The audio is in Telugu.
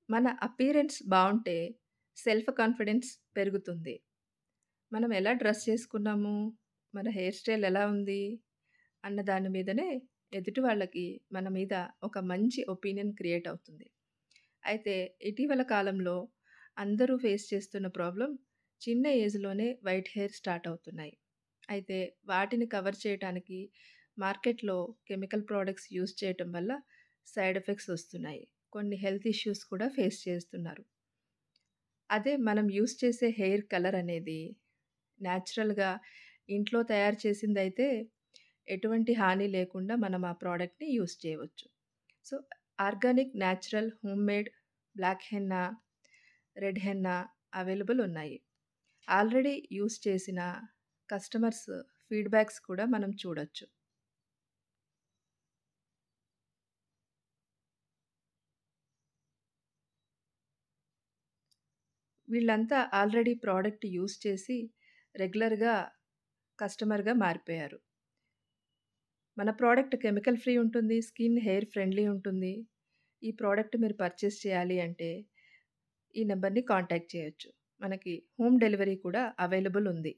మన అపియరెన్స్ బావుంటే సెల్ఫ్ కాన్ఫిడెన్స్ పెరుగుతుంది. మనం ఎలా డ్రెస్ చేసుకున్నాము, మన హెయిర్ స్టైల్ ఎలా ఉంది అన్న దాని మీదనే ఎదుటి వాళ్ళకి మన మీద ఒక మంచి ఒపీనియన్ క్రియేట్ అవుతుంది. అయితే ఇటీవల కాలంలో అందరూ ఫేస్ చేస్తున్న ప్రాబ్లమ్ చిన్న ఏజ్‌లోనే వైట్ హెయిర్ స్టార్ట్ అవుతున్నాయి. అయితే వాటిని కవర్ చేయటానికి మార్కెట్‌లో కెమికల్ ప్రొడక్ట్స్ యూజ్ చేయటం వల్ల సైడ్ ఎఫెక్ట్స్ వస్తున్నాయి. కొన్ని హెల్త్ ఇష్యూస్ కూడా ఫేస్ చేస్తున్నారు. అదే మనం యూజ్ చేసే హెయిర్ కలర్ అనేది న్యాచురల్‌గా ఇంట్లో తయారు చేసిందైతే ఎటువంటి హాని లేకుండా మనం ఆ ప్రోడక్ట్‌ని యూజ్ చేయవచ్చు. So, organic, natural, homemade black henna, red henna available ఉన్నాయి. ఆల్రెడీ యూజ్ చేసిన కస్టమర్స్ ఫీడ్‌బ్యాక్స్ కూడా మనం చూడొచ్చు. వీళ్ళంతా ఆల్రెడీ ప్రోడక్ట్ యూజ్ చేసి రెగ్యులర్‌గా కస్టమర్‌గా మారిపోయారు. మన ప్రోడక్ట్ కెమికల్ ఫ్రీ ఉంటుంది. స్కిన్, హెయిర్ ఫ్రెండ్లీ ఉంటుంది. ఈ ప్రోడక్ట్ మీరు పర్చేస్ చేయాలి అంటే ఈ నంబర్‌ని కాంటాక్ట్ చేయొచ్చు. మనకి హోమ్ డెలివరీ కూడా అవైలబుల్ ఉంది.